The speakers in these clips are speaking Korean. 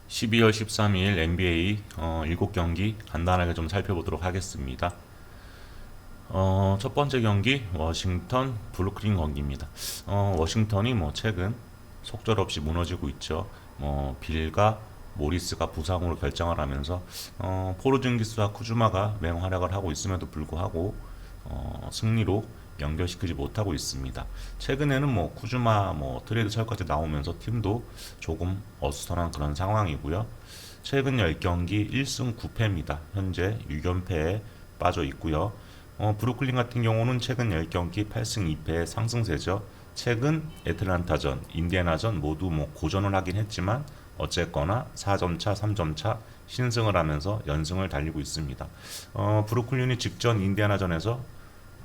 12월 13일 NBA 7경기 간단하게 좀 살펴보도록 하겠습니다. 첫 번째 경기 워싱턴 브루클린 경기입니다. 워싱턴이 최근 속절없이 무너지고 있죠. 빌과 모리스가 부상으로 결정을 하면서 포르징기스와 쿠즈마가 맹활약을 하고 있음에도 불구하고 승리로 연결시키지 못하고 있습니다. 최근에는 쿠즈마 트레이드 철까지 나오면서 팀도 조금 어수선한 그런 상황이고요. 최근 10경기 1승 9패입니다. 현재 6연패에 빠져 있고요. 브루클린 같은 경우는 최근 10경기 8승 2패의 상승세죠. 최근 애틀란타전, 인디애나전 모두 고전을 하긴 했지만 어쨌거나 4점차, 3점차 신승을 하면서 연승을 달리고 있습니다. 브루클린이 직전 인디애나전에서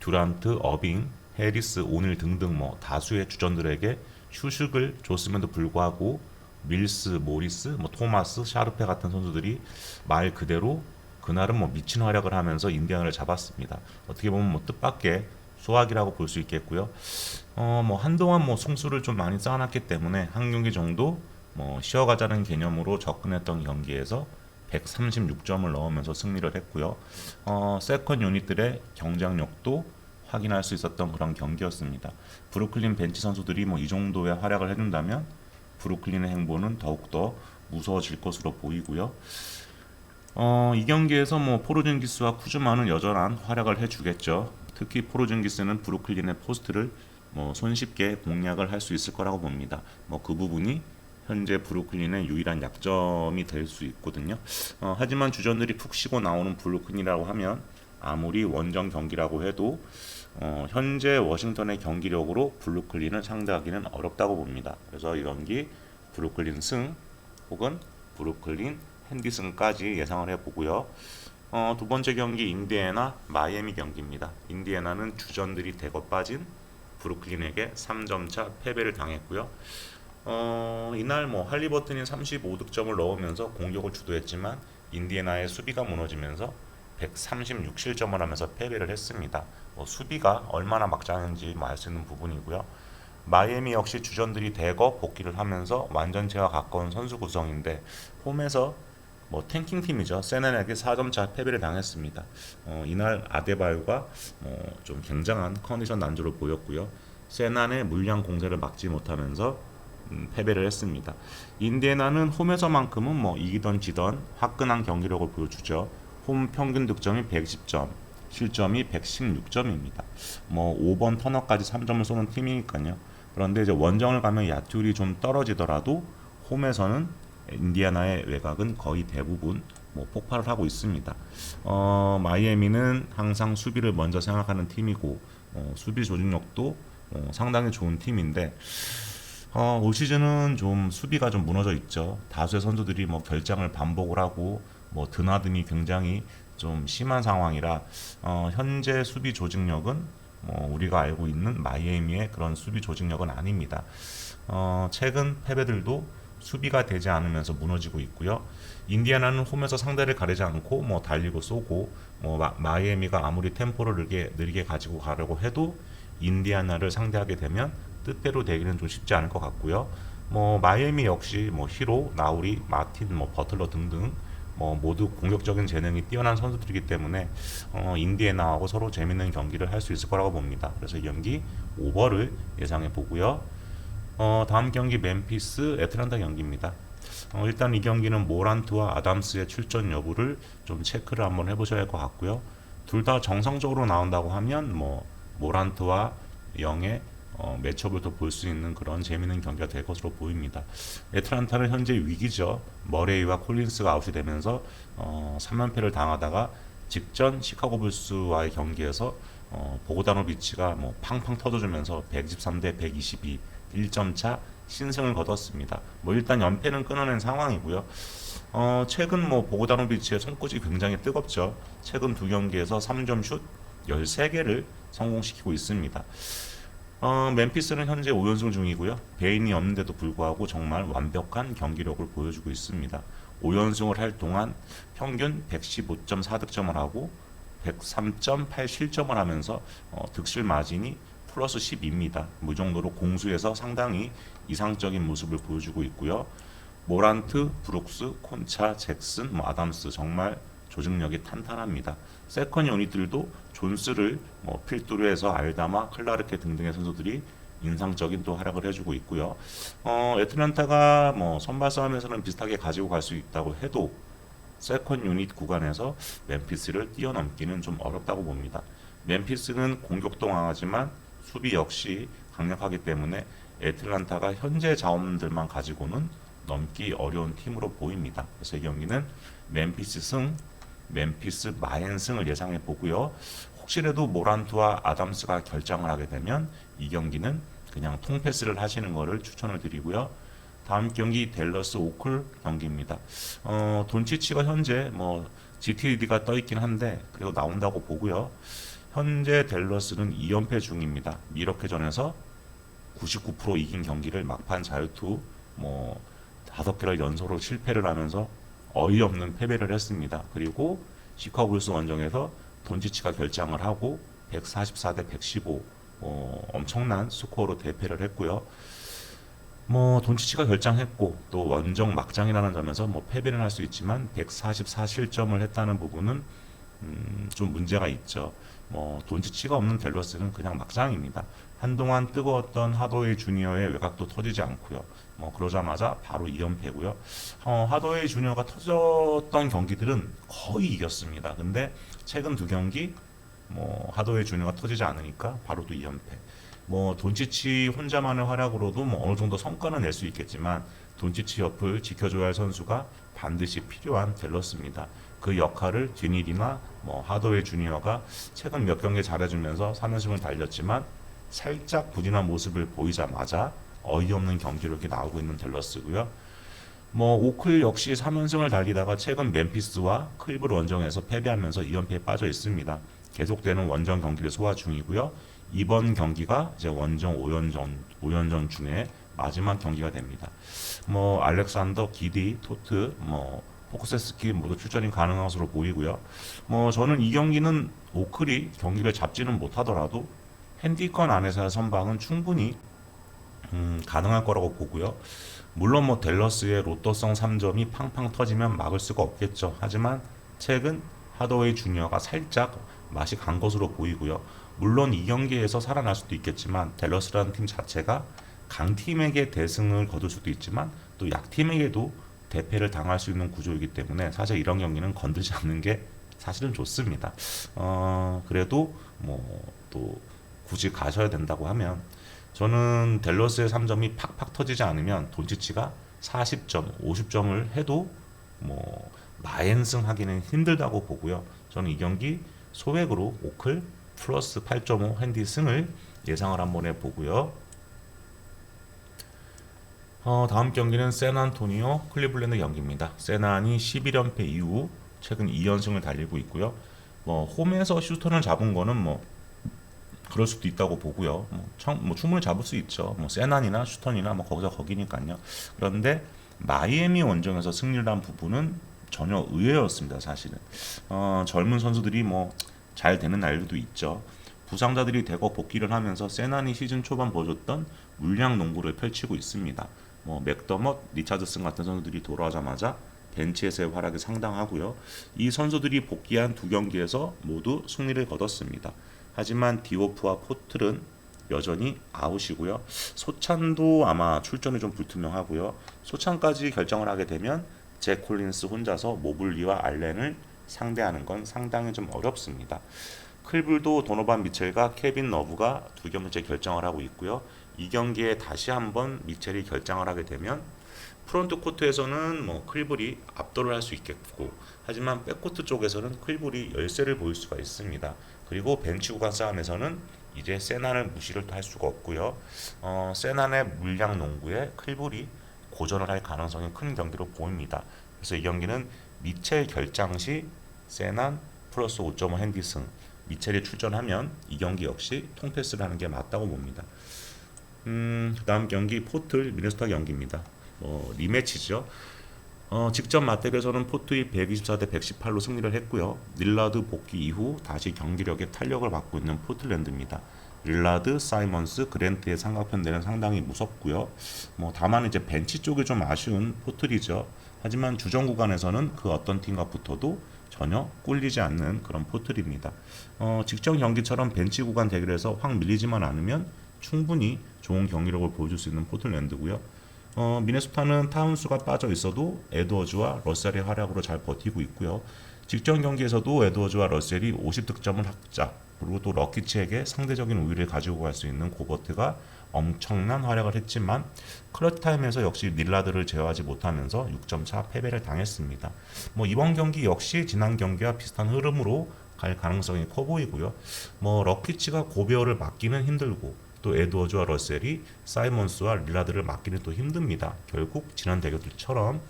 듀란트, 어빙, 해리스, 오닐 등등 다수의 주전들에게 휴식을 줬음에도 불구하고 밀스, 모리스, 토마스, 샤르페 같은 선수들이 말 그대로 그날은 미친 활약을 하면서 인디애나를 잡았습니다. 어떻게 보면 뜻밖의 수확이라고 볼 수 있겠고요. 한동안 승수를 좀 많이 쌓아놨기 때문에 한 경기 정도 쉬어가자는 개념으로 접근했던 경기에서 136점을 넣으면서 승리를 했고요. 세컨 유닛들의 경쟁력도 확인할 수 있었던 그런 경기였습니다. 브루클린 벤치 선수들이 이 정도의 활약을 해준다면 브루클린의 행보는 더욱더 무서워질 것으로 보이고요. 이 경기에서 포르징기스와 쿠즈마는 여전한 활약을 해주겠죠. 특히 포르징기스는 브루클린의 포스트를 손쉽게 공략을 할 수 있을 거라고 봅니다. 그 부분이 현재 브루클린의 유일한 약점이 될 수 있거든요. 하지만 주전들이 푹 쉬고 나오는 브루클린이라고 하면 아무리 원정 경기라고 해도 현재 워싱턴의 경기력으로 브루클린을 상대하기는 어렵다고 봅니다. 그래서 이 경기 브루클린 승 혹은 브루클린 핸디슨까지 예상을 해보고요. 두 번째 경기 인디애나 마이애미 경기입니다. 인디애나는 주전들이 대거 빠진 브루클린에게 3점차 패배를 당했고요. 이날 할리버튼이 35득점을 넣으면서 공격을 주도했지만 인디애나의 수비가 무너지면서 136실점을 하면서 패배를 했습니다. 수비가 얼마나 막장인지 알 수 있는 부분이고요. 마이애미 역시 주전들이 대거 복귀를 하면서 완전체와 가까운 선수 구성인데 홈에서 탱킹 팀이죠. 세난에게 4점차 패배를 당했습니다. 이날 아데바요가 좀 굉장한 컨디션 난조를 보였고요. 세난의 물량 공세를 막지 못하면서 패배를 했습니다. 인디애나는 홈에서만큼은 이기던 지던 화끈한 경기력을 보여주죠. 홈 평균 득점이 110점, 실점이 116점입니다. 5번 터너까지 3점을 쏘는 팀이니까요. 그런데 이제 원정을 가면 야투율이 좀 떨어지더라도 홈에서는 인디애나의 외곽은 거의 대부분 폭발을 하고 있습니다. 마이애미는 항상 수비를 먼저 생각하는 팀이고 수비 조직력도 상당히 좋은 팀인데 올 시즌은 좀 수비가 좀 무너져 있죠. 다수의 선수들이 결장을 반복을 하고 드나듦이 굉장히 좀 심한 상황이라 현재 수비 조직력은 우리가 알고 있는 마이애미의 그런 수비 조직력은 아닙니다. 최근 패배들도 수비가 되지 않으면서 무너지고 있고요. 인디애나는 홈에서 상대를 가리지 않고 달리고 쏘고 마이애미가 아무리 템포를 느리게 가지고 가려고 해도 인디애나를 상대하게 되면 뜻대로 되기는 좀 쉽지 않을 것 같고요. 마이애미 역시 히로, 나우리, 마틴, 버틀러 등등 모두 공격적인 재능이 뛰어난 선수들이기 때문에 인디애나하고 서로 재밌는 경기를 할 수 있을 거라고 봅니다. 그래서 이 경기 오버를 예상해 보고요. 다음 경기 멤피스 애틀란타 경기입니다. 일단 이 경기는 모란트와 아담스의 출전 여부를 좀 체크를 한번 해보셔야 할 것 같고요. 둘 다 정상적으로 나온다고 하면 모란트와 영의 매첩을 더 볼 수 있는 그런 재미있는 경기가 될 것으로 보입니다. 애틀란타는 현재 위기죠. 머레이와 콜린스가 아웃이 되면서 3연패를 당하다가 직전 시카고 불스와의 경기에서 보고다노비치가 팡팡 터져주면서 123대 122 1점차 신승을 거뒀습니다. 일단 연패는 끊어낸 상황이고요. 최근 보고다노비치의 손끝이 굉장히 뜨겁죠. 최근 두 경기에서 3점 슛 13개를 성공시키고 있습니다. 멤피스는 현재 5연승 중이고요. 베인이 없는데도 불구하고 정말 완벽한 경기력을 보여주고 있습니다. 5연승을 할 동안 평균 115.4득점을 하고 103.8 실점을 하면서 득실 마진이 플러스 10입니다. 이 정도로 공수에서 상당히 이상적인 모습을 보여주고 있고요. 모란트, 브룩스, 콘차, 잭슨, 아담스 정말 조직력이 탄탄합니다. 세컨 유닛들도 존스를 필두로 해서 알다마, 클라르케 등등의 선수들이 인상적인 또 활약을 해주고 있고요. 애틀랜타가 선발 싸움에서는 비슷하게 가지고 갈 수 있다고 해도 세컨 유닛 구간에서 멤피스를 뛰어넘기는 좀 어렵다고 봅니다. 멤피스는 공격도 강하지만 수비 역시 강력하기 때문에 애틀란타가 현재 자원들만 가지고는 넘기 어려운 팀으로 보입니다. 그래서 이 경기는 멤피스 승, 멤피스 마앤승을 예상해 보고요. 혹시라도 모란트와 아담스가 결정을 하게 되면 이 경기는 그냥 통패스를 하시는 것을 추천을 드리고요. 다음 경기 댈러스 오클 경기입니다. 돈치치가 현재 GTD가 떠 있긴 한데 그래도 나온다고 보고요. 현재 댈러스는 2연패 중입니다. 미러케전에서 99% 이긴 경기를 막판 자유투 5개를 연속으로 실패를 하면서 어이없는 패배를 했습니다. 그리고 시카고 불스 원정에서 돈치치가 결장을 하고 144대 115 엄청난 스코어로 대패를 했고요. 돈치치가 결장했고 또 원정 막장이라는 점에서 패배는 할 수 있지만 144 실점을 했다는 부분은 좀 문제가 있죠. 돈치치가 없는 댈러스는 그냥 막장입니다. 한동안 뜨거웠던 하더웨이 주니어의 외곽도 터지지 않고요. 그러자마자 바로 2연패고요. 하더웨이 주니어가 터졌던 경기들은 거의 이겼습니다. 근데 최근 두 경기 하더웨이 주니어가 터지지 않으니까 바로 또 2연패. 돈치치 혼자만의 활약으로도 어느 정도 성과는 낼 수 있겠지만 돈치치 옆을 지켜줘야 할 선수가 반드시 필요한 댈러스입니다. 그 역할을 디닐이나 하더웨이 주니어가 최근 몇 경기 잘해주면서 3연승을 달렸지만 살짝 부진한 모습을 보이자마자 어이없는 경기로 이렇게 나오고 있는 댈러스고요. 오클 역시 3연승을 달리다가 최근 멤피스와 클리브랜드 원정에서 패배하면서 2연패에 빠져 있습니다. 계속되는 원정 경기를 소화 중이고요. 이번 경기가 이제 원정 5연전 중에 마지막 경기가 됩니다. 알렉산더, 기디, 토트, 포크세스키 모두 출전이 가능한 것으로 보이고요. 저는 이 경기는 오클이 경기를 잡지는 못하더라도 핸디권 안에서의 선방은 충분히 가능할 거라고 보고요. 물론 댈러스의 로또성 3점이 팡팡 터지면 막을 수가 없겠죠. 하지만 최근 하더웨이 주니어가 살짝 맛이 간 것으로 보이고요. 물론 이 경기에서 살아날 수도 있겠지만 댈러스라는 팀 자체가 강팀에게 대승을 거둘 수도 있지만 또 약팀에게도 대패를 당할 수 있는 구조이기 때문에 사실 이런 경기는 건들지 않는 게 사실은 좋습니다. 그래도 또 굳이 가셔야 된다고 하면 저는 댈러스의 3점이 팍팍 터지지 않으면 돈치치가 40점, 50점을 해도 마앤승 하기는 힘들다고 보고요. 저는 이 경기 소액으로 오클 플러스 8.5 핸디 승을 예상을 한번 해보고요. 다음 경기는 샌안토니오 클리블랜드 경기입니다. 샌안이 11연패 이후 최근 2연승을 달리고 있고요. 홈에서 휴스턴을 잡은 거는 그럴 수도 있다고 보고요. 충분히 잡을 수 있죠. 샌안이나 휴스턴이나 거기서 거기니까요. 그런데 마이애미 원정에서 승리를 한 부분은 전혀 의외였습니다. 사실은 젊은 선수들이 잘 되는 날들도 있죠. 부상자들이 대거 복귀를 하면서 샌안이 시즌 초반 보여줬던 물량 농구를 펼치고 있습니다. 맥더머, 리차드슨 같은 선수들이 돌아오자마자 벤치에서의 활약이 상당하고요. 이 선수들이 복귀한 두 경기에서 모두 승리를 거뒀습니다. 하지만 디오프와 포틀은 여전히 아웃이고요. 소찬도 아마 출전이 좀 불투명하고요. 소찬까지 결정을 하게 되면 잭 콜린스 혼자서 모블리와 알렌을 상대하는 건 상당히 좀 어렵습니다. 클불도 도노반 미첼과 케빈 러브가 두 경기째 결정을 하고 있고요. 이 경기에 다시 한번 미첼이 결정을 하게 되면 프론트 코트에서는 클불이 압도를 할 수 있겠고 하지만 백코트 쪽에서는 클불이 열세를 보일 수가 있습니다. 그리고 벤치 구간 싸움에서는 이제 세난을 무시를 할 수가 없고요. 세난의 물량 농구에 클불이 고전을 할 가능성이 큰 경기로 보입니다. 그래서 이 경기는 미첼 결장 시 세난 플러스 5.5 핸디승 미첼이 출전하면 이 경기 역시 통패스를 하는 게 맞다고 봅니다. 그 다음 경기 포틀 미네소타 경기입니다. 리매치죠. 직접 맞대결에서는 포트이 124대 118로 승리를 했고요. 릴라드 복귀 이후 다시 경기력에 탄력을 받고 있는 포틀랜드입니다. 릴라드, 사이먼스, 그랜트의 삼각편대는 상당히 무섭고요. 뭐 다만 이제 벤치 쪽이 좀 아쉬운 포트리죠. 하지만 주전 구간에서는 그 어떤 팀과 붙어도 전혀 꿀리지 않는 그런 포트리입니다. 직전 경기처럼 벤치 구간 대결에서 확 밀리지만 않으면 충분히 좋은 경기력을 보여줄 수 있는 포틀랜드고요. 미네소타는 타운스가 빠져 있어도 에드워즈와 러셀의 활약으로 잘 버티고 있고요. 직전 경기에서도 에드워즈와 러셀이 50득점을 확장, 그리고 또 럭키치에게 상대적인 우위를 가지고 갈 수 있는 고버트가 엄청난 활약을 했지만 클러치 타임에서 역시 릴라드를 제어하지 못하면서 6점 차 패배를 당했습니다. 뭐 이번 경기 역시 지난 경기와 비슷한 흐름으로 갈 가능성이 커 보이고요. 뭐 럭키치가 고베어를 막기는 힘들고 또 에드워즈와 러셀이 사이먼스와 릴라드를 막기는 또 힘듭니다. 결국 지난 대결들처럼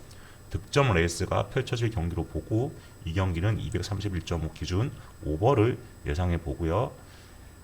득점 레이스가 펼쳐질 경기로 보고 이 경기는 231.5 기준 오버를 예상해 보고요.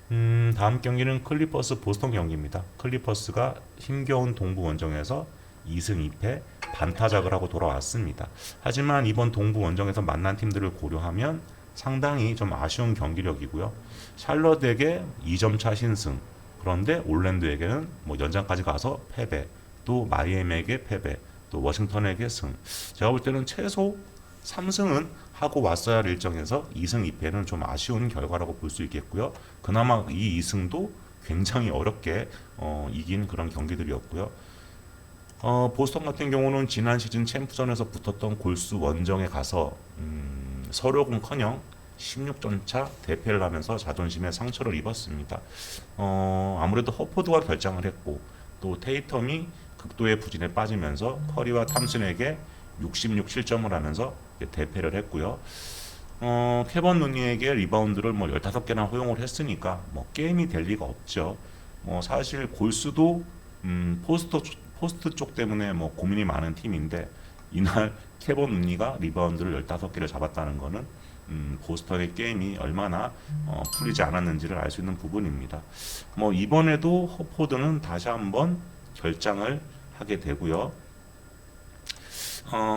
다음 경기는 클리퍼스 보스턴 경기입니다. 클리퍼스가 힘겨운 동부 원정에서 2승 2패 반타작을 하고 돌아왔습니다. 하지만 이번 동부 원정에서 만난 팀들을 고려하면 상당히 좀 아쉬운 경기력이고요. 샬럿에게 2점 차 신승, 그런데 올랜도에게는 뭐 연장까지 가서 패배, 또 마이애미에게 패배, 또 워싱턴에게 승. 제가 볼 때는 최소 3승은 하고 왔어야 할 일정에서 2승 2패는 좀 아쉬운 결과라고 볼 수 있겠고요. 그나마 이 2승도 굉장히 어렵게 이긴 그런 경기들이었고요. 보스턴 같은 경우는 지난 시즌 챔프전에서 붙었던 골수 원정에 가서 서로공커녕 16점 차 대패를 하면서 자존심에 상처를 입었습니다. 아무래도 허포드가 결장을 했고 또 테이텀이 극도의 부진에 빠지면서 커리와 탐슨에게 66 실점을 하면서 대패를 했고요. 케번 루니에게 리바운드를 뭐 15개나 허용을 했으니까 뭐 게임이 될 리가 없죠. 사실 골수도 포스트 쪽 때문에 뭐 고민이 많은 팀인데 이날 케번 루니가 리바운드를 15개를 잡았다는 거는 보스턴의 게임이 얼마나 풀리지 않았는지를 알 수 있는 부분입니다. 뭐 이번에도 허포드는 다시 한번 결장을 하게 되고요.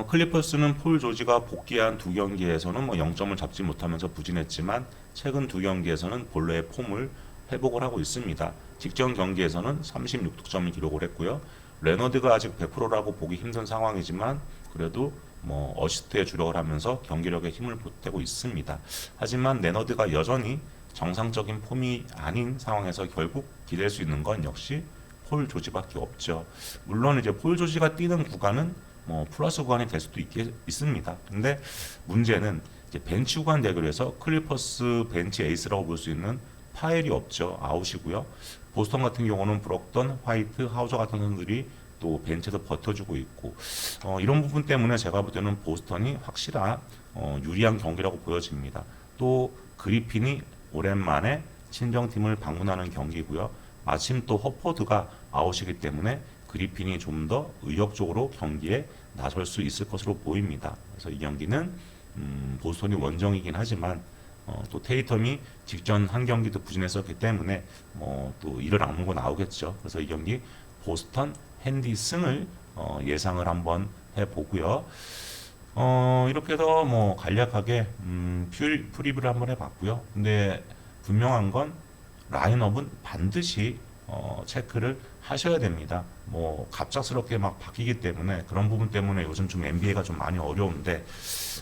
클리퍼스는 폴 조지가 복귀한 두 경기에서는 뭐 0점을 잡지 못하면서 부진했지만 최근 두 경기에서는 본래의 폼을 회복을 하고 있습니다. 직전 경기에서는 36득점을 기록을 했고요. 레너드가 아직 100%라고 보기 힘든 상황이지만 그래도 뭐 어시스트에 주력을 하면서 경기력에 힘을 보태고 있습니다. 하지만 레너드가 여전히 정상적인 폼이 아닌 상황에서 결국 기댈 수 있는 건 역시 폴 조지밖에 없죠. 물론 이제 폴 조지가 뛰는 구간은 뭐 플러스 구간이 될 수도 있습니다. 근데 문제는 이제 벤치 구간 대결에서 클리퍼스 벤치 에이스라고 볼 수 있는 파엘이 없죠. 아웃이고요. 보스턴 같은 경우는 브록던, 화이트, 하우저 같은 선수들이 또 벤치에서 버텨주고 있고 이런 부분 때문에 제가 볼 때는 보스턴이 확실한 유리한 경기라고 보여집니다. 또 그리핀이 오랜만에 친정팀을 방문하는 경기고요. 마침 또 허포드가 아웃이기 때문에 그리핀이 좀 더 의욕적으로 경기에 나설 수 있을 것으로 보입니다. 그래서 이 경기는 보스턴이 원정이긴 하지만 또 테이텀이 직전 한 경기도 부진했었기 때문에 또 이를 악물고 나오겠죠. 그래서 이 경기 보스턴 핸디 승을 예상을 한번 해보고요. 이렇게 해서 뭐 간략하게 프리뷰를 한번 해봤고요. 근데 분명한 건 라인업은 반드시 체크를 하셔야 됩니다. 뭐 갑작스럽게 막 바뀌기 때문에 그런 부분 때문에 요즘 좀 NBA가 좀 많이 어려운데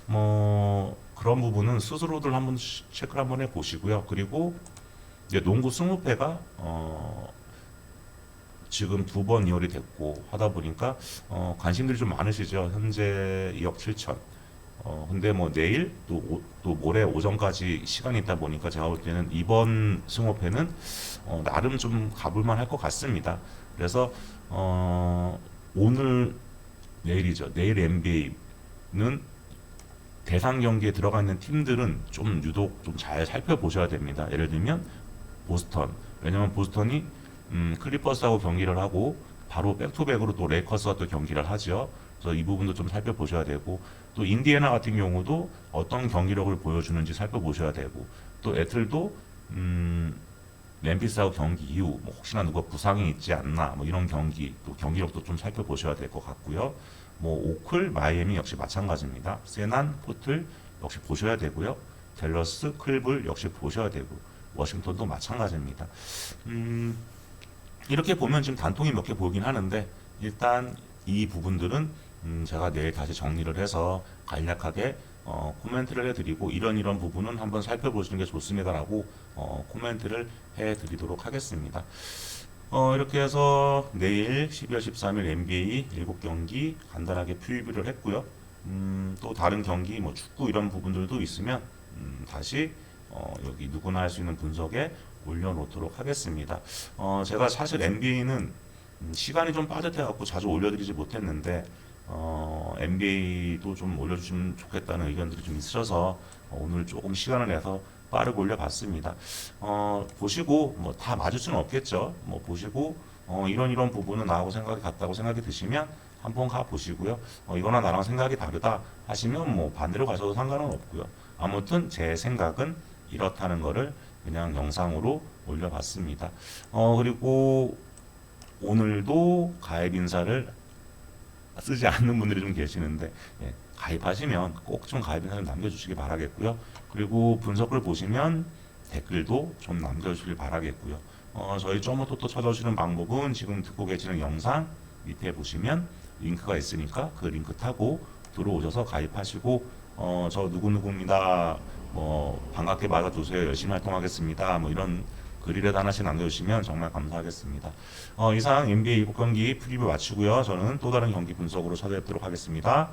뭐 그런 부분은 스스로들 한번 체크를 한번 해보시고요. 그리고 이제 농구 20패가 지금 2번 이월이 됐고 하다 보니까 관심들이 좀 많으시죠. 현재 2억 7천. 근데 뭐 내일 또 모레 오전까지 시간이 있다 보니까 제가 볼 때는 이번 승호패는 나름 좀 가볼만 할 것 같습니다. 그래서 오늘 내일이죠. 내일 NBA는 대상 경기에 들어가 있는 팀들은 좀 유독 좀 잘 살펴보셔야 됩니다. 예를 들면 보스턴. 왜냐면 보스턴이 클리퍼스하고 경기를 하고 바로 백투백으로 또 레이커스와 또 경기를 하죠. 그래서 이 부분도 좀 살펴보셔야 되고 또 인디애나 같은 경우도 어떤 경기력을 보여주는지 살펴보셔야 되고 또 애틀도 멤피스하고 경기 이후 뭐 혹시나 누가 부상이 있지 않나 뭐 이런 경기 또 경기력도 좀 살펴보셔야 될 것 같고요. 뭐 오클, 마이애미 역시 마찬가지입니다. 세난, 포틀 역시 보셔야 되고요. 댈러스, 클불 역시 보셔야 되고 워싱턴도 마찬가지입니다. 이렇게 보면 지금 단통이 몇 개 보이긴 하는데 일단 이 부분들은 제가 내일 다시 정리를 해서 간략하게 코멘트를 해드리고 이런 부분은 한번 살펴보시는 게 좋습니다라고 코멘트를 해드리도록 하겠습니다. 이렇게 해서 내일 12월 13일 NBA 7경기 간단하게 프리뷰를 했고요. 또 다른 경기 뭐 축구 이런 부분들도 있으면 다시 여기 누구나 할 수 있는 분석에 올려놓도록 하겠습니다. 제가 사실 NBA는 시간이 좀 빠듯해갖고 자주 올려드리지 못했는데 NBA도 좀 올려주시면 좋겠다는 의견들이 좀 있으셔서 오늘 조금 시간을 내서 빠르게 올려봤습니다. 보시고 뭐 다 맞을 수는 없겠죠. 뭐 보시고 이런 부분은 나하고 생각이 같다고 생각이 드시면 한번 가 보시고요. 이거나 나랑 생각이 다르다 하시면 뭐 반대로 가셔도 상관은 없고요. 아무튼 제 생각은 이렇다는 거를 그냥 영상으로 올려봤습니다. 그리고 오늘도 가입 인사를 쓰지 않는 분들이 좀 계시는데 예, 가입하시면 꼭 좀 가입 인사를 남겨주시기 바라겠고요. 그리고 분석을 보시면 댓글도 좀 남겨주시길 바라겠고요. 저희 쪼모토토 찾아오시는 방법은 지금 듣고 계시는 영상 밑에 보시면 링크가 있으니까 그 링크 타고 들어오셔서 가입하시고 저 누구누구입니다. 반갑게 맞아주세요. 열심히 활동하겠습니다. 뭐 이런 글이라도 하나씩 남겨주시면 정말 감사하겠습니다. 이상 NBA 7경기 프리뷰 마치고요. 저는 또 다른 경기 분석으로 찾아뵙도록 하겠습니다.